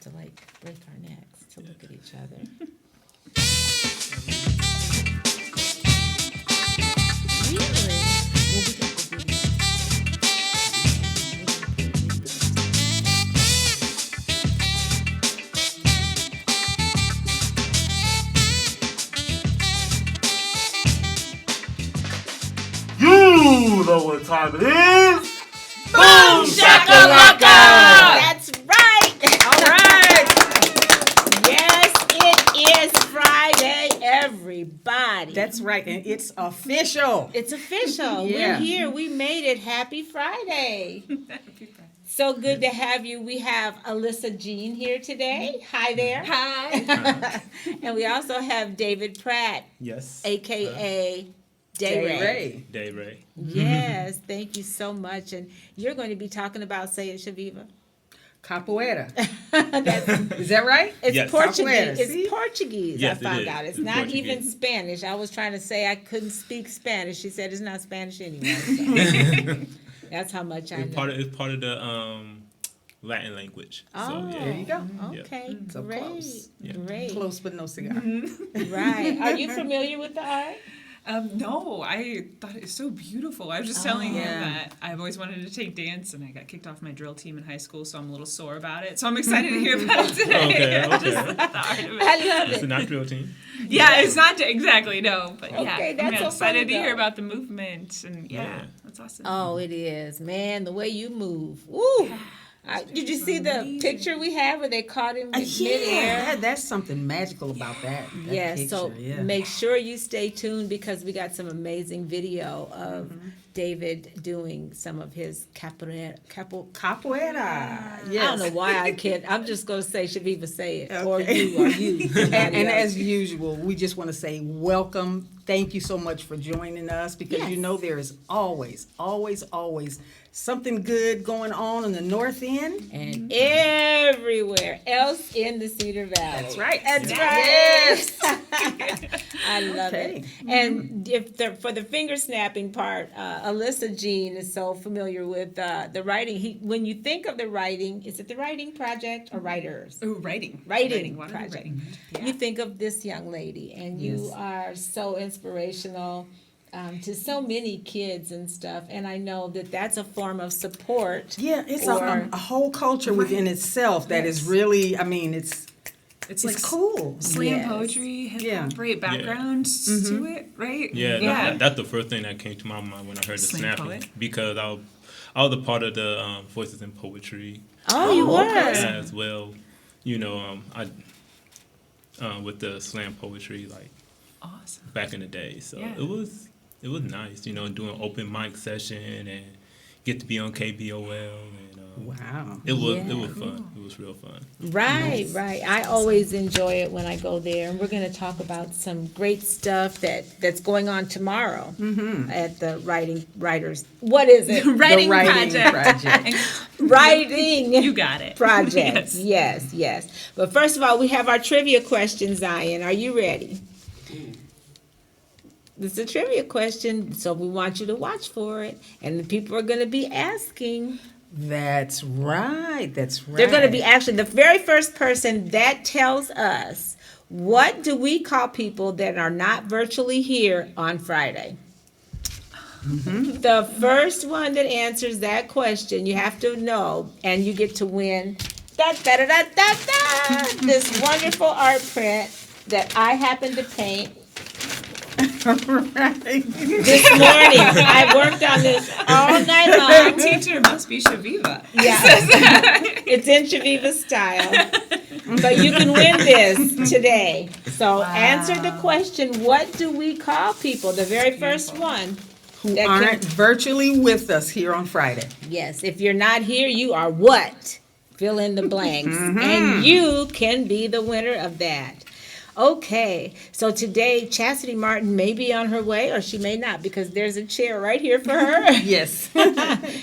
to like break our necks to look at each other. Really? Well, we got the video. You know what time it is? Boom shakalaka! That's right. All right. Yes, it is Friday, everybody. That's right, and it's official. It's official. Yeah. We're here. We made it. Happy Friday. So good to have you. We have Alyssa Jean here today. Hi there. Hi. And we also have David Pratt, Yes. a.k.a. Day Ray. Day Ray. Yes, thank you so much. And you're going to be talking about, say it, Chaveevah. Capoeira. Is that right? It's Yes. Portuguese. Capoeira, It's see? Portuguese, Yes, I found it is. out. It's It's not Portuguese. even Spanish. I was trying to say I couldn't speak Spanish. She said it's not Spanish anyway. So. That's how much I know. It's part of the Latin language. Oh, So, yeah. There you go. Okay, So great. close. Yeah. Great. Close but no cigar. Right. Are you familiar with the art? No, I thought it was so beautiful. I was just telling him Yeah. that I've always wanted to take dance, and I got kicked off my drill team in high school, so I'm a little sore about it. So I'm excited to hear about it today. Okay. Just the art of it. I love It's it. a not drill team. Yeah, it's not exactly, no. But yeah, Okay, that's I'm so excited funny, to hear though. about the movement. And yeah, that's awesome. Oh, it is. Man, the way you move. Woo! Did you see the amazing. picture we have where they caught him in Yeah, midair? that's something magical about that. Yes, picture, so yeah. make sure you stay tuned because we got some amazing video of David doing some of his capoeira. Capoeira. I Yes. don't know why I can't. I'm just going to say Chaveevah say it. Or Okay. you. And as usual, we just want to say welcome. Thank you so much for joining us because Yes. you know there is always, always, always something good going on in the North End. And everywhere else in the Cedar Valley. That's right. That's Yes. right. I love Okay. it. And for the finger snapping part, Alyssa Jean is so familiar with the writing. When you think of the writing, is it the writing project or writers? Ooh, writing. Writing What are project. writing? You think of this young lady, and you Yes. are so inspirational to so many kids and stuff. And I know that that's a form of support. Yeah, it's Or- a whole culture within itself that is really, I mean, it's like cool. slam Yes. poetry, hip Yeah. hop, great background to it, right? Yeah, that's the first thing that came to my mind when I heard the Slam snapping poet. because I was a part of the Voices in Poetry Oh, you were. as well. You know, I with the slam poetry like Awesome. back in the day. So Yeah. it was nice, you know, doing open mic session and get to be on KBOL and Wow. it was Yeah. fun. It was real fun. Right, right. I always enjoy it when I go there, and we're going to talk about some great stuff that's going on tomorrow at the writers. What is it? Writing, writing project. project. Writing. You got it. Project. Yes. Yes. But first of all, we have our trivia question, Zion. Are you ready? This is a trivia question, so we want you to watch for it. And the people are going to be asking. That's right. That's right. They're going to be actually the very first person that tells us what do we call people that are not virtually here on Friday. The first one that answers that question, you have to know, and you get to win this wonderful art print that I happen to paint right. this morning. I worked on this all night Our long. teacher must be Chaveevah. Yeah, it's in Chaveevah style. But you can win this today. So answer the question, what do we call people? The very first one. Who that aren't virtually with us here on Friday. Yes, if you're not here, you are what? Fill in the blanks. And you can be the winner of that. Okay, so today Chastity Martin may be on her way or she may not because there's a chair right here for her. Yes.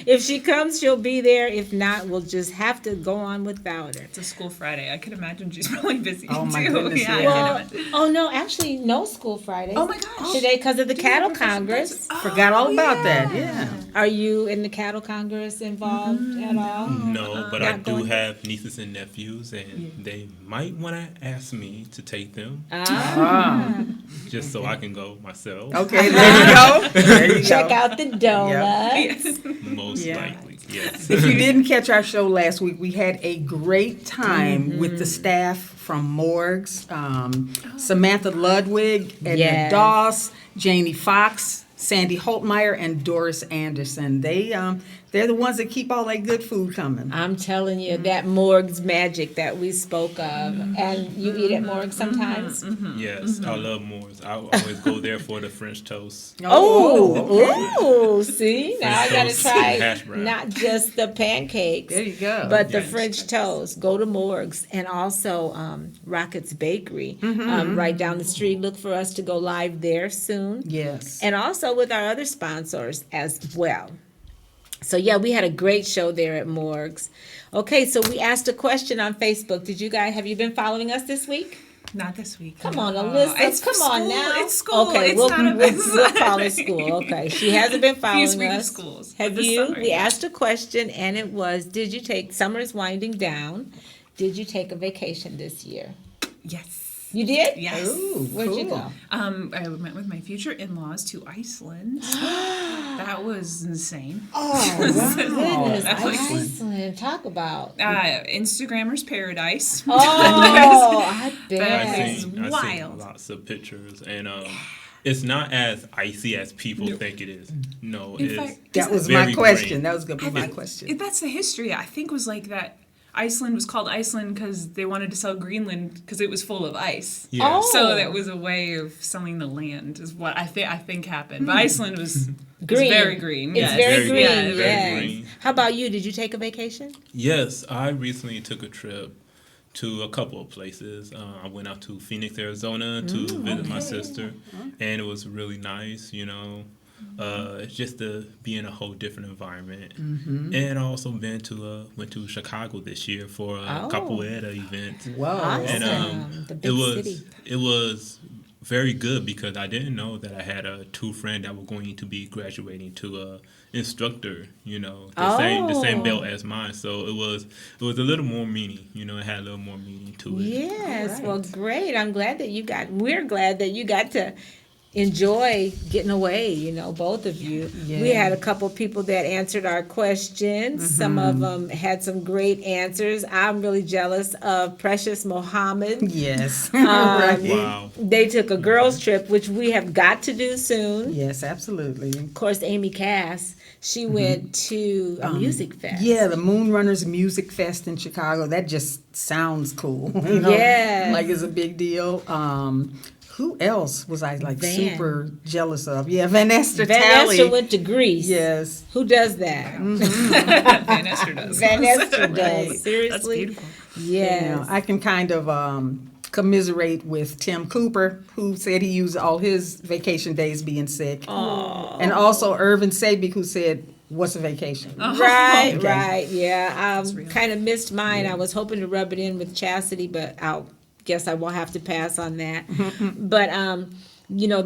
If she comes, she'll be there. If not, we'll just have to go on without her. It's a school Friday. I could imagine she's probably busy Oh, my too. goodness, Yeah, yeah. I can Well, imagine. oh no, actually no school Fridays. Oh my gosh. Today because of the Cattle Congress. Forgot all about that. Yeah. Are you in the Cattle Congress involved at all? No, but I Not do going? have nieces and nephews, and they might want to ask me to take them, Ah. just so I can go myself. Okay, there you go. There you Check go. out the donuts. Yes. Most Yeah. likely, yes. If you didn't catch our show last week, we had a great time with the staff from Morgs, Samantha Ludwig, Edna Yes. Doss, Janie Fox, Sandy Holtmeyer, and Doris Anderson. They're the ones that keep all that good food coming. I'm telling you, that Morg's magic that we spoke of. And you eat at Morg's sometimes? Yes, I love Moore's. I always go there for the French toast. Oh, see? Now I got to French toast and hash try brown. not just the pancakes. There you go. But the Yes. French toast, go to Morg's, and also Rocket's Bakery, right down the street. Look for us to go live there soon, Yes. and also with our other sponsors as well. So yeah, we had a great show there at Morg's. Okay, so we asked a question on Facebook. Have you been following us this week? Not this week. Come on, No. Alyssa. It's Come school. on now. It's school. Okay, It's we'll not call it school. Okay, she hasn't been following week of us. schools. Have This you? summer, We yeah. asked a question, and it was: did you take? Summer's winding down. Did you take a vacation this year? Yes. You did? Yes. Ooh, Where'd you cool. go? I went with my future in-laws to Iceland. That was insane. Oh, my goodness. Iceland. Iceland. Talk about. Instagrammer's paradise. Oh, I I've bet. seen wild. lots of pictures, and it's not as icy as people think it is. No, In it's fact, That was very my question. green. That was going to be my question. That's the history. I think was like that. Iceland was called Iceland because they wanted to sell Greenland because it was full of ice. Yeah. Oh. So that was a way of selling the land, is what I think happened. But Iceland was Green. very green. It's Yes. very Very green, green, very yes. green. How about you? Did you take a vacation? Yes, I recently took a trip to a couple of places. I went out to Phoenix, Arizona to visit my sister, and it was really nice, It's just to be in a whole different environment. And I also went to Chicago this year for a Oh. Capoeira event. Whoa. Awesome. And The big city. it was very good because I didn't know that I had two friends that were going to be graduating to a instructor, the same belt as mine. So it was a little more meaning, it had a little more meaning to it. Yes, well, great. We're glad that you got to enjoy getting away, both of you. We Yeah. had a couple people that answered our questions. Some of them had some great answers. I'm really jealous of Precious Mohammed. Yes. Right. Wow. They took a girls' trip, which we have got to do soon. Yes, absolutely. Of course, Amy Cass, she went to a music fest. Yeah, the Moonrunners Music Fest in Chicago. That just sounds cool. Yes. Like it's a big deal. Who else was I Van. super jealous of? Yeah, Vanessa Van Talley. Esther went to Greece. Yes. Who does that? Van Esther does. Van Esther does. That's Seriously? beautiful. Yes. I can kind of commiserate with Tim Cooper, who said he used all his vacation days being sick. And also Irvin Sabik, who said, "What's a vacation?" Right, Okay. right. Yeah, I kind of missed mine. I was hoping to rub it in with Chastity, but I'll guess I will have to pass on that. But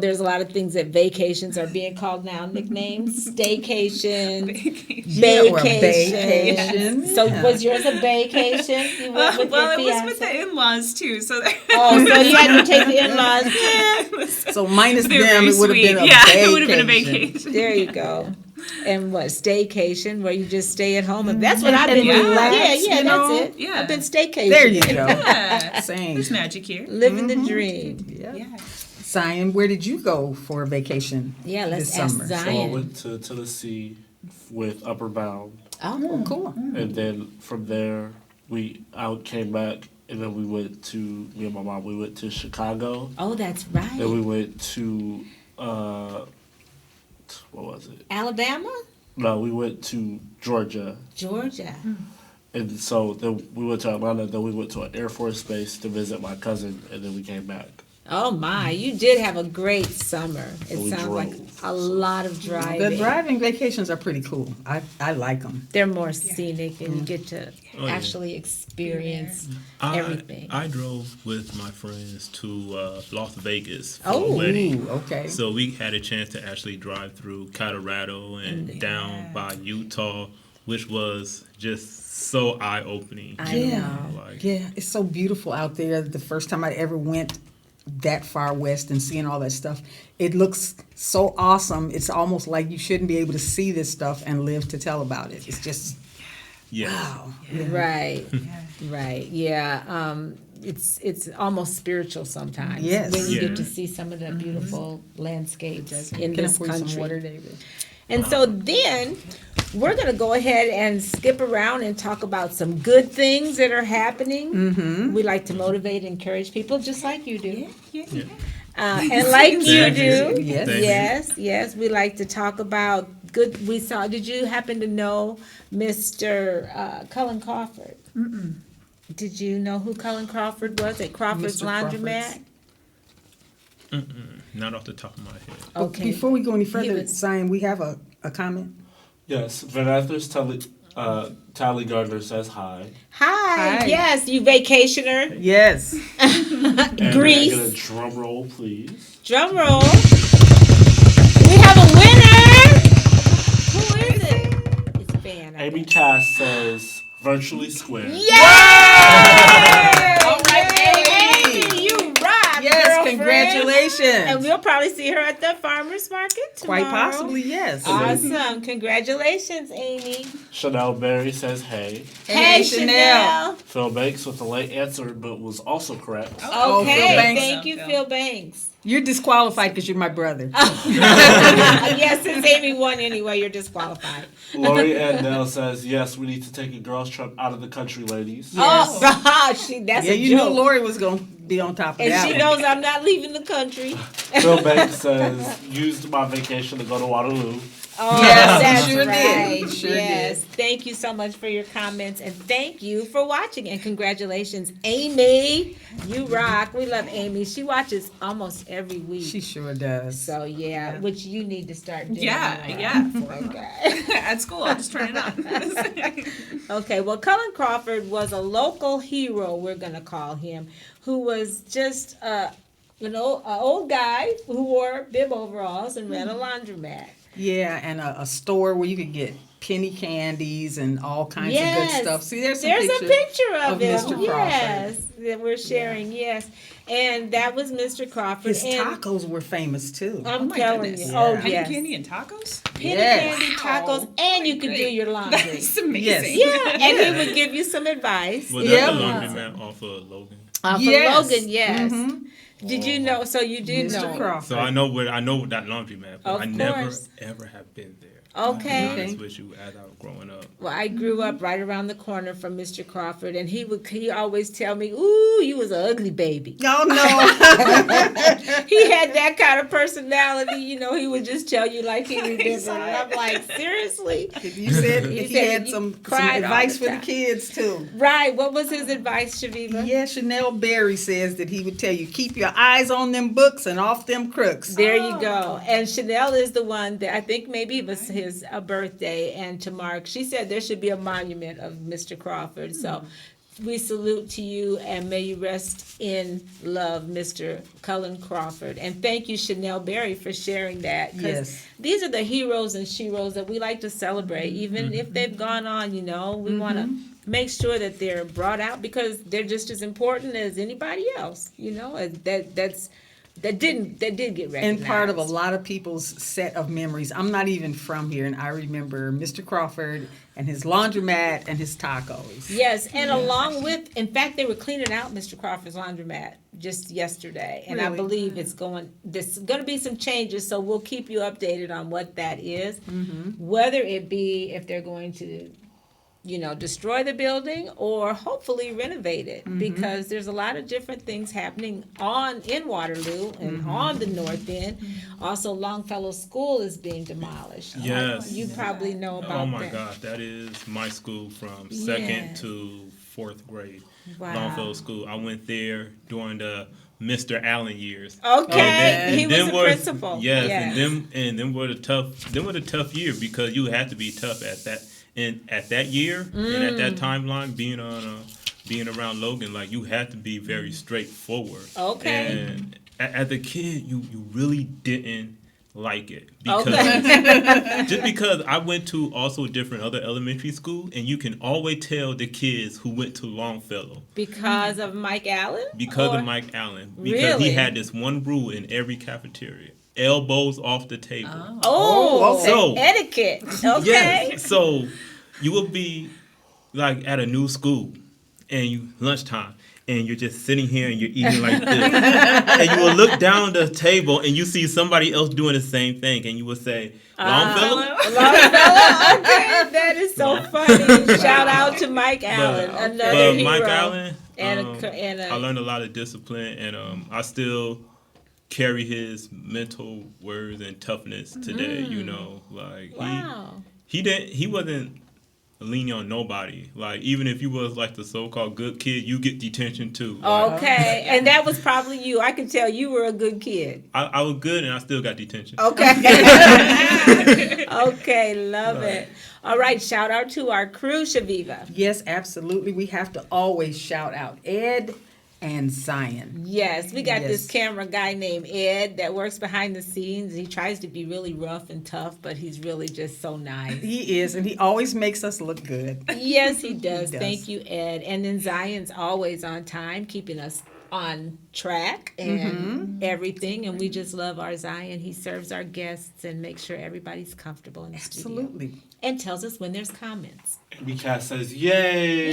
there's a lot of things that vacations are being called now, nicknames, staycation, Yeah, or a vacation. vacation. So Yeah. was yours a vacation? You went with Well, your it was with fiance? the in-laws too, so Oh, so you had to take the in-laws. So minus they're them, very it would have sweet. been a Yeah, vacation. it would have been a vacation. There you go. And what, staycation, where you just stay at home? And that's what I've And been doing. relax, Yeah, you know? that's it. Yeah. I've been staycation. There you go. Yeah. Same. There's magic here. Living the dream. Yeah. Yeah. Zion, where did you go for a vacation? Yeah, let's this ask summer? So I Zion. went to Tennessee with Upper Bound, Oh, Cool. and then from there came back, and then me and my mom, we went to Chicago, oh, that's then right. we went to what was it? Alabama, No, we went to Georgia, Georgia. And so then we went to Atlanta, then we went to an Air Force base to visit my cousin, and then we came back. Oh my, you did have a great summer. It We sounds like drove, a lot of driving. The driving vacations are pretty cool. I like them. They're more scenic and you get to Oh, yeah. actually experience everything. I drove with my friends to Las Vegas for Oh. a wedding. Ooh, okay. So we had a chance to actually drive through Colorado and down by Utah, which was just so eye-opening. I know. Like, Yeah, it's so beautiful out there. The first time I ever went that far west and seeing all that stuff, it looks so awesome. It's almost like you shouldn't be able to see this stuff and live to tell about it. It's just yes. wow. Right, right, yeah. It's almost spiritual sometimes. Yes. when you Yeah. get to see some of the beautiful landscapes in Can I this pour you some country. water, David? And so then we're going to go ahead and skip around and talk about some good things that are happening. Mm-hmm. We like to motivate and encourage people just like you do. Yeah. And like you Thank you. do. Yes. Thank you. Yes. We like to talk about good. Did you happen to know Mr. Cullen Crawford? Mm-mm. Did you know who Cullen Crawford was at Crawford's Mr. Crawford's. Laundromat? Not off the top of my head. Okay. Before we go any He further, was- Zion, we have a comment. Yes, Vanessa's Tally Gardner says hi. Hi. Hi. Yes, you vacationer. Yes. And Grease. Can I get a drum roll, please? Drum roll. We have a winner. Who is it? It's Van. I Amy think. Cass says virtually square. Yay! All right, Yay! Amy. You rock, Yes, girlfriend. congratulations. And we'll probably see her at the farmer's market tomorrow. Quite possibly, yes. Awesome. Congratulations, Amy. Chanel Berry says hey. Hey, Chanel. Chanel. Phil Banks with a late answer, but was also correct. Oh, Phil Okay. Banks. Thank you, Phil Banks. You're disqualified because you're my brother. Yes, since Amy won anyway, you're disqualified. Lori Andell says yes, we need to take a girls trip out of the country, ladies. Oh, that's Yeah, a you joke. knew Lori was going to be on top of And that she one. knows I'm not leaving the country. Phil Banks says used my vacation to go to Waterloo. Oh, Yes, that's he sure did. right. He sure yes. Thank you so much for your comments and thank you for watching and congratulations, Amy. You rock. We love Amy. She watches almost every week. She sure does. So yeah, which you need to start doing. Yeah. Okay. At school, I'll just turn it on. Okay, well, Cullen Crawford was a local hero, we're going to call him, who was just an old guy who wore bib overalls and ran a laundromat. Yeah, and a store where you could get penny candies and all kinds of Yes. good stuff. See, there's There's a picture of of him. Mr. Crawford. Yes, that we're sharing. Yes, and that was Mr. Crawford. His and tacos were famous too. I'm Oh my telling goodness. you. Oh Yeah. Penny yes, candy and tacos? penny Yes. candy, tacos, and you could do Great. your laundry. That's amazing. Yeah, and he would give you some advice. Was Yeah. that the laundromat off of Logan? For Yes. Logan, yes. Did you know? So you did Mr. know. Crawford. So I know that laundromat, but Of I never course. ever have been there. Okay. To be honest with you, as I was growing up. Well, I grew up right around the corner from Mr. Crawford, and he always tell me, "Ooh, you was an ugly baby." Oh no. He had that kind of personality, he would just tell you like he remembered. And I'm like, seriously? You said He he said had you some cried all advice the for the time. kids too. Right. What was his advice, Chaveevah? Yeah, Chanel Berry says that he would tell you, keep your eyes on them books and off them crooks. There you go. And Chanel is the one that I think maybe it was his birthday, and to mark, she said there should be a monument of Mr. Crawford. So we salute to you, and may you rest in love, Mr. Cullen Crawford. And thank you, Chanel Berry, for sharing that. 'Cause Yes. these are the heroes and sheroes that we like to celebrate, even if they've gone on. We want to make sure that they're brought out because they're just as important as anybody else. That did get recognized. And part of a lot of people's set of memories. I'm not even from here, and I remember Mr. Crawford and his laundromat and his tacos. Yes, and along with, in fact, they were cleaning out Mr. Crawford's laundromat just yesterday, and I Really? believe there's going to be some changes, so we'll keep you updated on what that is. Whether it be if they're going to destroy the building or hopefully renovate it, because there's a lot of different things happening in Waterloo and on the north end. Also, Longfellow School is being demolished. Yes. You probably know about that. Oh my gosh, that is my school from second Yes. to fourth grade. Wow. Longfellow School. I went there during the Mr. Allen years. Okay, he was them the were- principal. Yes, Yes. and them were the tough year, because you had to be tough at that year and at that timeline, being around Logan, like, you had to be very straightforward. Okay. And as a kid, you really didn't like it, because Okay. just because I went to also different other elementary schools, and you can always tell the kids who went to Longfellow Because of Mike Allen? because Or- of Mike Allen, because Really? he had this one rule in every cafeteria: elbows off the table. Oh, okay. So- etiquette. Okay. Yes. So you will be like at a new school, and you lunchtime, and you're just sitting here and you're eating like this, and you will look down the table and you see somebody else doing the same thing, and you will say, "Longfellow." Longfellow? Okay, that is so funny. Shout out to Mike Allen, another But hero. Mike Allen, And I learned a lot of discipline, and I still carry his mental words and toughness today. Like Wow. he wasn't leaning on nobody. Like, even if you was like the so-called good kid, you get detention too. Like, Okay, and that was probably you. I can tell you were a good kid. I was good, and I still got detention. Okay. Okay, love it. All right, shout out to our crew, Chaveevah. Yes, absolutely. We have to always shout out Ed and Zion. Yes, we got this Yes. camera guy named Ed that works behind the scenes. He tries to be really rough and tough, but he's really just so nice. He is, and he always makes us look good. Yes, he does. does. Thank you, Ed. And then Zion's always on time, keeping us on track and everything. And we just love our Zion. He serves our guests and makes sure everybody's comfortable in the studio. Absolutely. And tells us when there's comments. Cat says, "Yay!"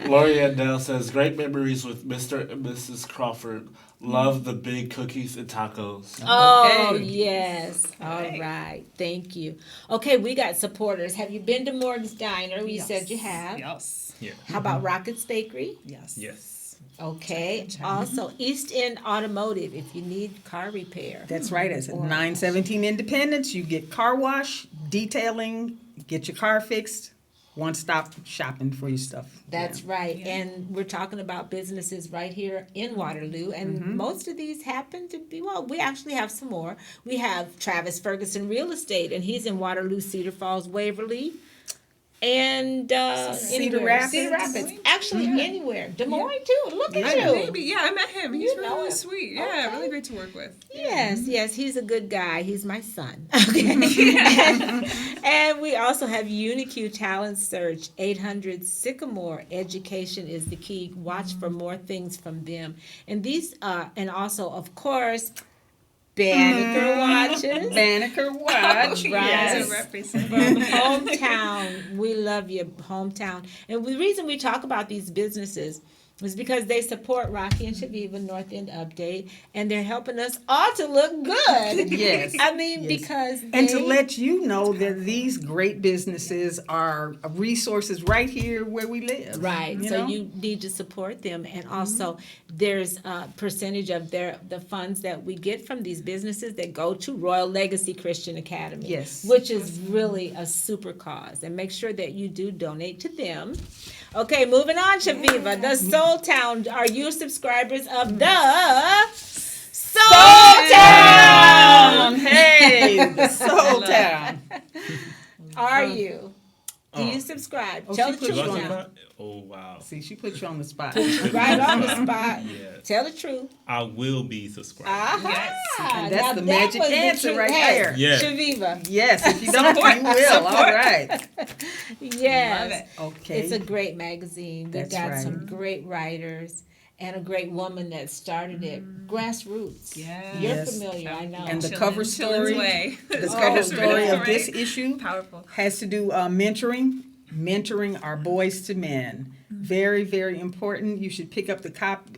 Lori Andell says, "Great memories with Mr. and Mrs. Crawford. Love the big cookies and tacos." Oh, Okay. yes. All right. Thank you. Okay, we got supporters. Have you been to Morgan's Diner? You said you have. Yes. Yeah. How about Rockets Bakery? Yes. Yes. Okay. Also, East End Automotive, if you need car repair. That's right. It's at 917 Independence. You get car wash, detailing, get your car fixed, one-stop shopping for your stuff. That's right. And we're talking about businesses right here in Waterloo. And most of these happen to be, well, we actually have some more. We have Travis Ferguson Real Estate, and he's in Waterloo, Cedar Falls, Waverly. And Cedar anywhere. Rapids. Cedar Rapids. Actually, anywhere. Des Moines, too. Look at you. Maybe. Yeah, I met him. He's You know really him. sweet. Yeah, Okay. really great to work with. Yes, he's a good guy. He's my son. Okay. And we also have UniQ Talent Search, 800 Sycamore. Education is the key. Watch for more things from them. And these, and also, of course, Banneker Watches. Banneker Watch. Right. So represent. From hometown. We love you, hometown. And the reason we talk about these businesses is because they support Rocki and Chaveevah North End Update, and they're helping us all to look good. Yes. I mean, Yes. because And to they- let you know that these great businesses are resources right here where we live. Right, You so know? you need to support them, and also there's a percentage of the funds that we get from these businesses that go to Royal Legacy Christian Academy. Yes. Which is really a super cause, and make sure that you do donate to them. Okay, moving on, Chaveevah, the Soul Town. Are you subscribers of the Soul Town? Hey, the Soul Town. Are you? Do you subscribe? Oh, Tell she the put truth you on now. Oh, wow. See, she put you on the spot. Right on the spot. Yes. Tell the truth. I will be subscribed. Aha! And that's Now the that magic was the answer truth. right Hey, there. Yeah. Chaveevah. Yes, if you don't, you will. All right. Yes. Love it. Okay. It's a great magazine. We've That's got right. some great writers and a great woman that started it. Grassroots. Yeah. You're Yes. familiar, I know. And the Chillin'- cover chillin's story- way. The Oh, cover really? story of this Right? issue Powerful. has to do mentoring our boys to men. Very, very important. You should pick up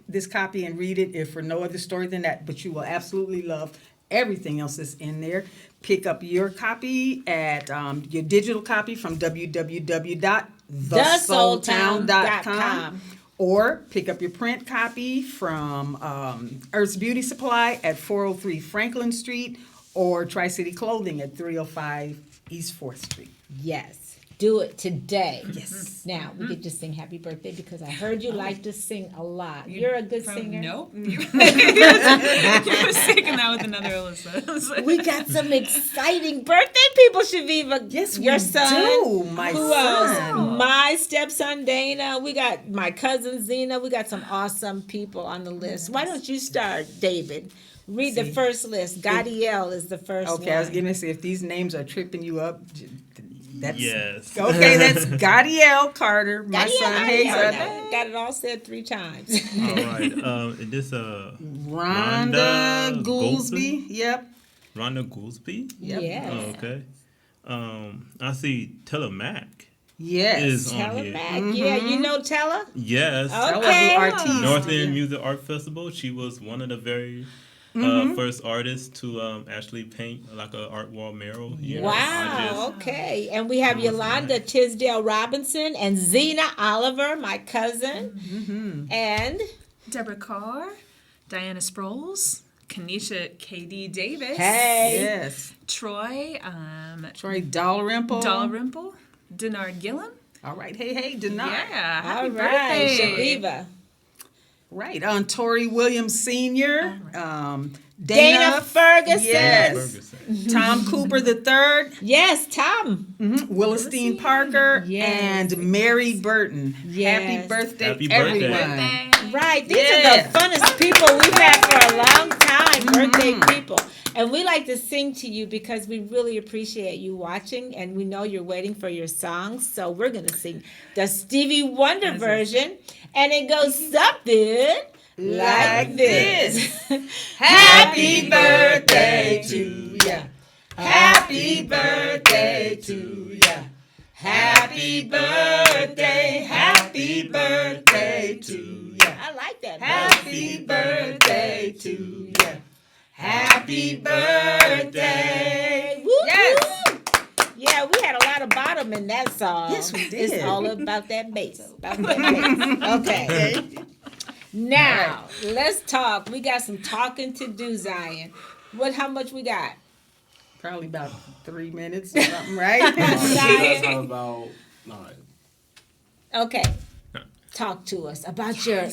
this copy and read it, if for no other story than that. But you will absolutely love everything else that's in there. pick up your copy at your digital copy from www.thesoultown.com. Or pick up your print copy from Earth's Beauty Supply at 403 Franklin Street or Tri-City Clothing at 305 East 4th Street. Yes. Do it today. Yes. Now, we could just sing happy birthday because I heard you like to sing a lot. You're a good singer. Nope. You were singing that with another Alyssa. We got some exciting birthday people, Chaveevah. Yes, Your we son. do. My Who son. else? My stepson Dana. We got my cousin Zena. We got some awesome people on the list. Why don't you start, David? Read the first list. Gadiel is the first one. Okay, I was going to say, if these names are tripping you up, that's... Yes. Okay, that's Gadiel Carter, my Gadiel, son. I Hey, got it all said 3 times. All right. This Rhonda Goolsby. Yep. Rhonda Goolsby. Yep. Yes. Oh, okay. I see Telemac Yes. is on Tella here. Mac. Yeah, you know Tella? Yes. Okay. The artiste. North End Yeah. Music Art Festival. She was one of the very first artists to actually paint like an art wall mural. You know, I Wow, just- okay. And we have Yolanda Tisdale Robinson and Zena Oliver, my cousin. And Deborah Carr, Diana Sproles, Kanisha K.D. Davis, hey, Yes. Troy, Troy Dalrymple. Dalrymple, Denard Gillum. All right. Hey, Denard. Yeah, all happy right, birthday. Chaveevah. Right. Tori Williams Sr. Dana Ferguson. Yes. Ferguson. Tom Cooper III. Yes, Tom. Willistine Parker. Yes. And Mary Burton. Yes. Happy birthday, Happy birthday. everyone. Right, these Yeah. are the funnest people we've had for a long time, birthday people. And we like to sing to you because we really appreciate you watching and we know you're waiting for your songs. So we're going to sing the Stevie Wonder version. And it goes something like this. Happy birthday to ya. Happy birthday to ya. Happy birthday, happy birthday to ya. I like that. Happy birthday to ya. Happy birthday. Woo, Yes. woo. Yeah, we had a lot of bottom in that song. Yes, we did. It's all about that bass. About that bass. Okay. Now, let's talk. We got some talking to do, Zion. How much we got? Probably about 3 minutes or something, right? That's how about 9. Okay. Talk to us about your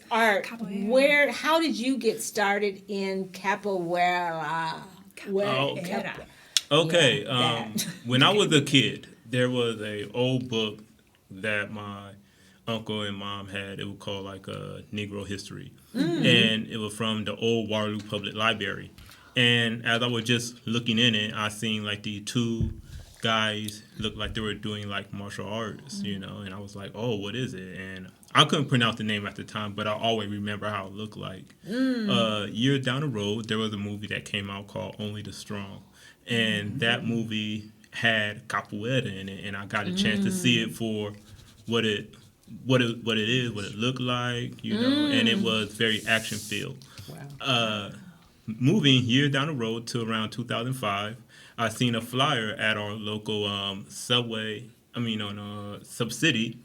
art. Capoeira. How did you get started in capoeira? Capoeira. Okay. Yeah, that. When I was a kid, there was a old book that my uncle and mom had. It was called like Negro History, and it was from the old Waterloo Public Library. And as I was just looking in it, I seen like the 2 guys looked like they were doing like martial arts, you know. And I was like, oh, what is it? And I couldn't pronounce the name at the time, but I always remember how it looked like. Years down the road, there was a movie that came out called Only the Strong. And that movie had capoeira in it, and I got a chance to see it for what it is, what it looked like, you know, and it was very action filled. Wow. Moving years down the road to around 2005, I seen a flyer at our local Subcity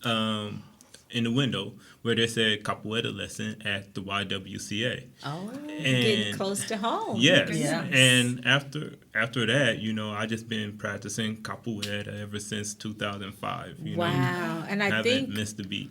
in the window where they said capoeira lesson at the YWCA. Oh, getting And close to home. yes, Yeah. and after that, you know, I just been practicing capoeira ever since 2005. You know, Wow. And I haven't think missed a beat.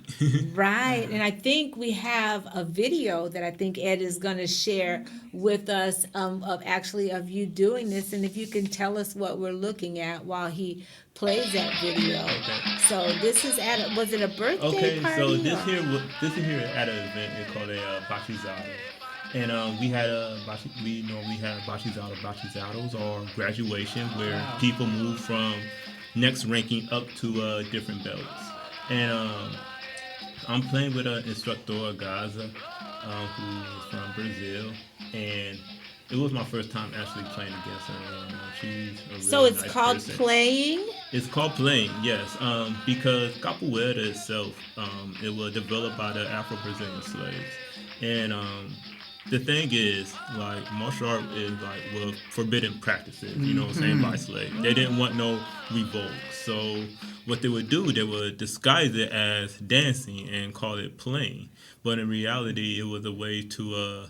right. And I think we have a video that I think Ed is going to share with us of you doing this. And if you can tell us what we're looking at while he plays that video. Okay. So this is was it a birthday Okay, party? so this or- here at an event is called a bachizado, and we had we normally have bachizados or graduation where people move from next ranking up to different belts, and I'm playing with an instructor Gaza, who's from Brazil, and it was my first time actually playing against her. She's a really So it's nice called person. playing? It's called playing, yes, because capoeira itself, it was developed by the Afro-Brazilian slaves, and the thing is, like, martial art is like, well, forbidden practices, you know what I'm saying, by slaves. They didn't want no revolt. So what they would do, they would disguise it as dancing and call it playing. But in reality, it was a way to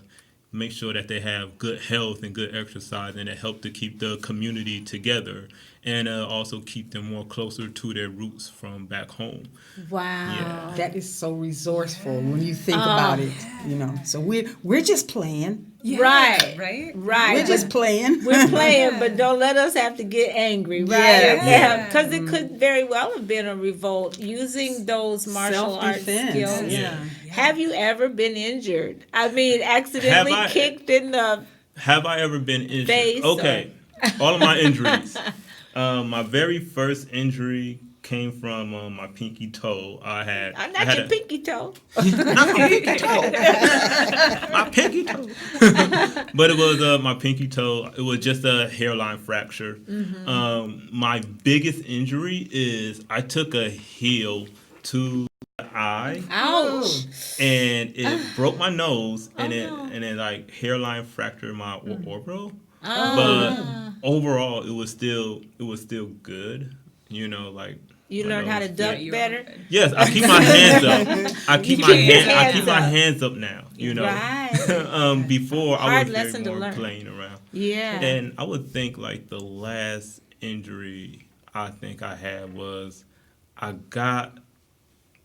make sure that they have good health and good exercise, and it helped to keep the community together, and also keep them more closer to their roots from back home. Wow. Yeah. That is so resourceful when you think about it, you know. So we're just playing. Yeah, Right. Right. Right. We're just playing. We're playing, but don't let us have to get angry, right? Yeah. Because it could very well have been a revolt using those martial arts Self-defense. skills. Yeah. Have you ever been injured? I mean, accidentally Have I- kicked in the Have I ever been injured? Face Okay, all of my injuries. My very first injury came from my pinky toe. I had not your pinky toe. my pinky toe. But it was my pinky toe. It was just a hairline fracture. My biggest injury is I took a heel to the eye, Ouch. and it broke my nose, and no. then like hairline fractured my orbital. Oh. But overall, it was still good. You know, like You my learned how to nose duck fit. better? Yes, I keep my hands up. I keep my hands up. hands up now. You know, Right. before I Hard was lesson to very more learn. playing around. Yeah. And I would think like the last injury I think I had was I got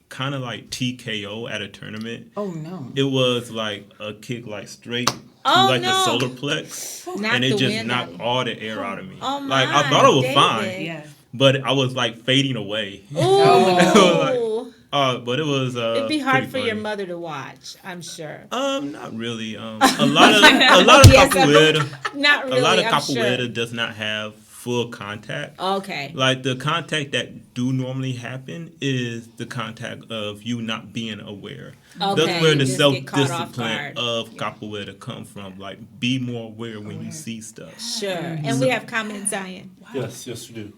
kind of like TKO at a tournament. Oh no. It was like a kick like straight to Oh, like no. the solar plex, Knocked and it the just wind knocked out of all the air out of me. Oh, like I my, thought it was David. fine, Yeah. but I was like fading away. Ooh. But it was It'd be hard pretty for your funny. mother to watch, I'm sure. Not really. A lot of Yes, capoeira, Not really, a lot of I'm capoeira sure. does not have full contact. Okay. Like the contact that do normally happen is the contact of you not being aware. Okay, That's where you the just self get caught off discipline guard. of capoeira come from. Like be more aware when you see stuff. Sure. And we have comments, Zion. Yes, we do.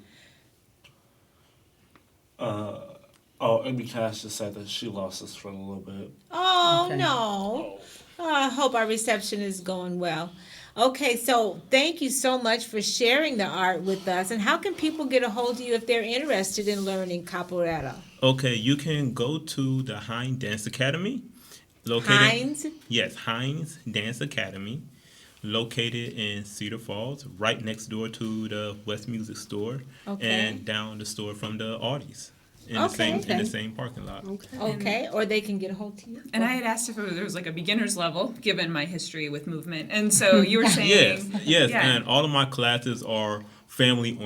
Amy Cash just said that she lost us for a little bit. Oh, Okay. no. I hope our reception is going well. Okay, so thank you so much for sharing the art with us. And how can people get a hold of you if they're interested in learning capoeira? Okay, you can go to the Hines Dance Academy. Hines? Yes, Hines Dance Academy, located in Cedar Falls, right next door to the West Music Store, Okay. and down the store from the Audis. In Okay. the same parking lot. Okay, or they can get a hold of you. And I had asked if there was like a beginner's level, given my history with movement. And so you were saying, Yes, Yeah. and all of my classes are family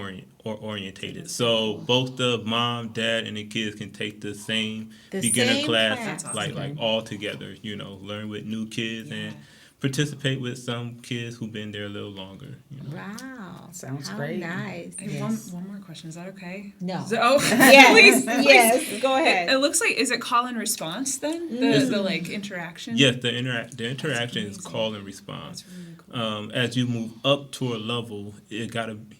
orientated. So both the mom, dad, and the kids can take the same The beginner same class, class. That's like all together. You know, learn with new kids and participate with some kids who've been there a little longer. You know. Wow. Sounds How great. nice. I have one more question. Is that okay? No. So, Yes, please, yes, go ahead. It looks like, is it call and response then? The like interaction? Yes, the interaction is call and response. That's really cool. As you move up to a level,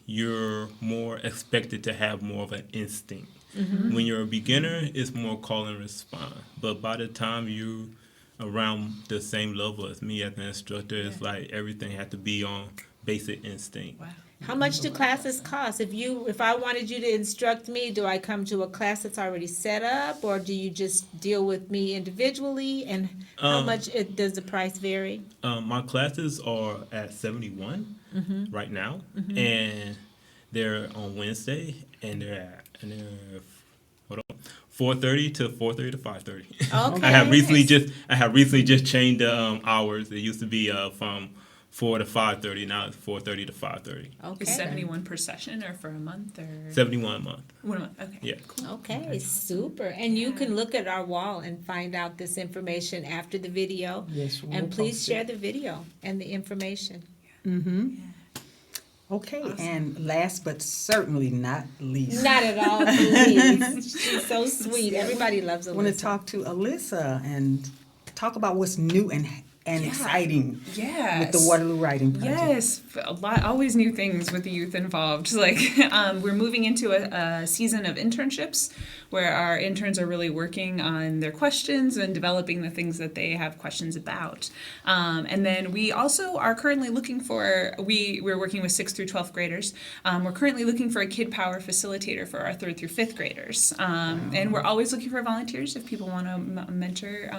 you're more expected to have more of an instinct. When you're a beginner, it's more call and response. But by the time you around the same level as me as an instructor, it's like everything had to be on basic instinct. Wow. How much do classes cost? If I wanted you to instruct me, do I come to a class that's already set up, or do you just deal with me individually? And how much does the price vary? My classes are at 71 right now, and they're on Wednesday, and they're 4:30 to 4:30 to 5:30. Okay. I have recently just changed the hours. It used to be from 4 to 5:30. Now it's 4:30 to 5:30. Okay. Is 71 per session or for a month or? 71 a month. 1 month. Okay. Yeah. Cool. Okay, super. And you can look at our wall and find out this information after the video. Yes, we'll And please post it. share the video and the information. Okay, and last but certainly not least, Not at all, please. She's so sweet. Everybody loves I want to Alyssa. talk to Alyssa and talk about what's new and exciting Yes. with the Waterloo Writing Project. Yes, a lot, always new things with the youth involved. Like we're moving into a season of internships where our interns are really working on their questions and developing the things that they have questions about. And then we also are currently looking for, we're working with 6th through 12th graders. We're currently looking for a Kid Power facilitator for our 3rd through 5th graders. And we're always looking for volunteers if people want to mentor,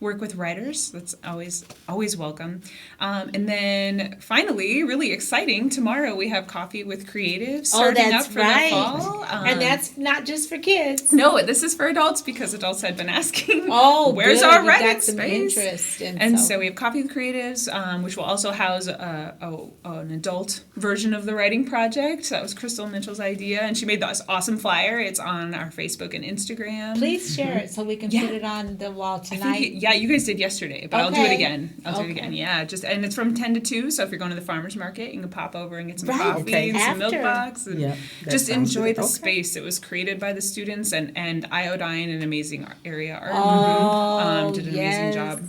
work with writers. That's always welcome. And then finally, really exciting, tomorrow we have Coffee with Creatives starting up for the fall. And that's not just for kids. No, this is for adults because adults had been asking, where's good. our You writing got some space? interest, And so we have Coffee with Creatives, which will also house an adult version of the writing project. That was Crystal Mitchell's idea, and she made this awesome flyer. It's on our Facebook and Instagram. Please share it so we can put it on the wall tonight. You guys did yesterday, but I'll do it Okay. again. I'll do it again. Yeah, and it's from 10 to 2. So if you're going to the farmers market, you can pop over and get some coffee and some milk After. box, and Yeah, that just sounds enjoy good. the Okay. space. It was created by the students, and Iodine, an amazing area art group, did an amazing job.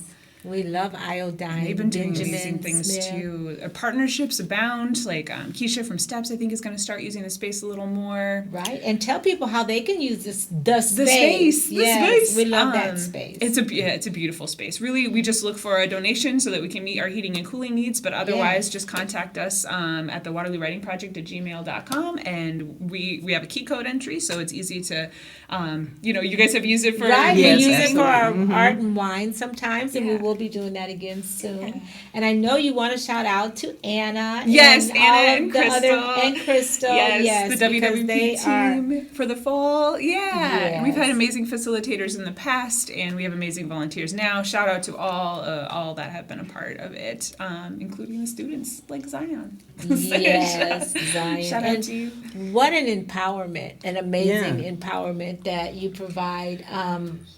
We love Iodine. They've been doing Benjamin amazing things Smith. too. Partnerships abound. Like Keisha from Steps, I think, is going to start using the space a little more. Right, and tell people how they can use the space. The space. Yes, we love that space. It's a beautiful space. Really, we just look for a donation so that we can meet our heating and cooling needs. But otherwise, just contact us at the Waterloo Writing Project at gmail.com, and we have a key code entry, so it's easy to, you guys have used it for Right, Yes, we use it for our absolutely. art and wine sometimes, and we Yeah. will be doing that again soon. And I know you want to shout out to Anna. Yes, and Anna all of and the Crystal. Crystal. Yes, the because WWP they team for the fall. Yeah, and we've had Yes. amazing facilitators in the past, and we have amazing volunteers now. Shout out to all that have been a part of it, including the students like Zion. Yes, Zion. Shout out And to you. what an empowerment, an amazing Yeah. empowerment that you provide.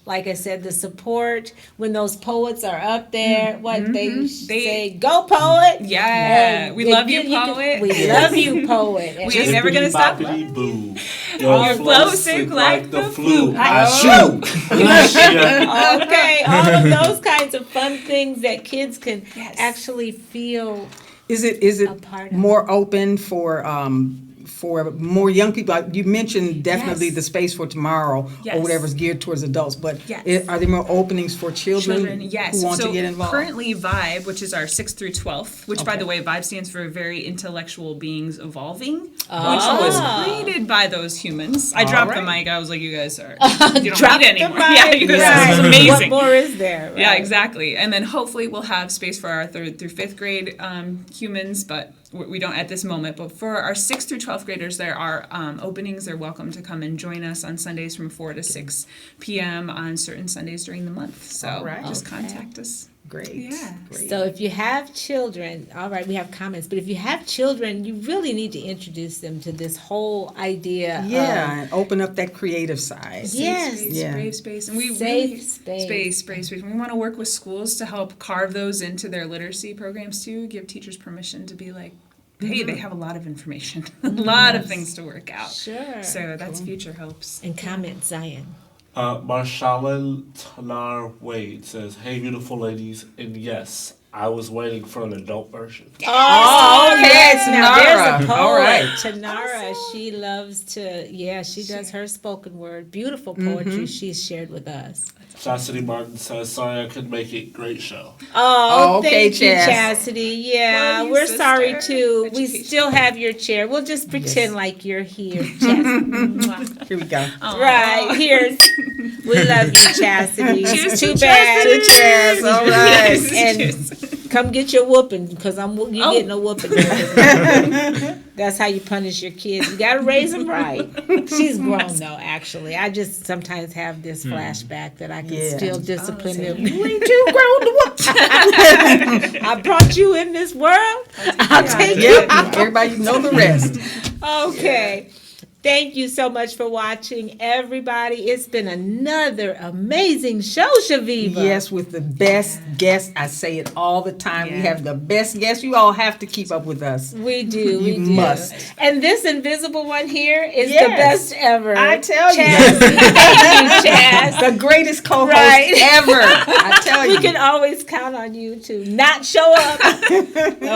Like I said, the support when those poets are up there, they say, "Go poet!" Yeah, And we love you, you can- poet. we love you, poet. And We ain't never gonna stop Bippity loving boo. Your Your flow flow sick sick like like the the flu. flu. I I shoot. Okay, all of those kinds of fun things that kids can Yes. actually feel. Is it A part of more open for more young people? You mentioned definitely Yes. the space for tomorrow Yes. or whatever is geared towards adults, but Yes. are there more openings for children, yes. who want so to get involved? currently VIBE, which is our 6th through 12th, which by the way, VIBE stands for Very Intellectual Beings Evolving, which was created by those humans. I dropped the mic. I was like, you guys are, you don't Drop need it the anymore. mic. Yeah, you guys Right. this is amazing. What more is there? Yeah, Right. exactly. And then hopefully we'll have space for our 3rd through 5th grade humans, but we don't at this moment. But for our 6th through 12th graders, there are openings. They're welcome to come and join us on Sundays from 4 to 6 p.m. on certain Sundays during the month. So All right. just Okay. contact us. Great. Yeah. Great. So if you have children, all right, we have comments, but if you have children, you really need to introduce them to this whole idea yeah, and open up that creative side. Yes. Safe space, Yeah. brave space, and we Safe really, space. brave space. We want to work with schools to help carve those into their literacy programs too. Give teachers permission to be like, hey, they have a lot of information, a lot of things to work out. Sure. So that's future hopes. And comment, Zion. Marshala Tanar Wade says, "Hey, beautiful ladies, and yes, I was waiting for an adult version." Oh, yes. Now there's a Tanara. poet. All right. Tanara, she loves to, she does her spoken word. Beautiful poetry she's shared with us. Chastity Martin says, "Sorry I couldn't make it. Great show." Oh, okay, thank you, Chas. Chastity. Yeah, Love you, we're sorry sister. too. We Education. still have your chair. We'll just pretend like you're here, Chastity. Here we go. Right, here's. We love you, Chastity. Cheers Too to bad. Chastity. Cheers. All right. And come get your whooping because you getting a whooping. That's how you punish your kids. You gotta raise them right. She's grown though. Actually, I just sometimes have this flashback that I can Yeah. still discipline them. You ain't too grown to whoop. I brought you in this world. I'll take you Yeah, out. everybody know the rest. Okay. Thank you so much for watching, everybody. It's been another amazing show, Chaveevah. Yes, with the best guests. I say it all the time. We Yeah. have the best guests. You all have to keep up with us. We do. We You do. must. And this invisible one here is the Yes. best ever. I tell you. Chaz. Thank you, Chaz. The greatest co-host Right. ever. I tell you. We can always count on you to not show up.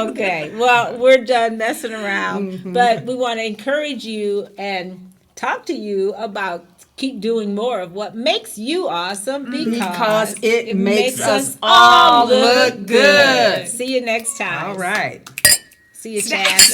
Okay. Well, we're done messing around, but we want to encourage you and talk to you about keep doing more of what makes you awesome Because it makes us all look good. See you next time. All right. See you, Chaz.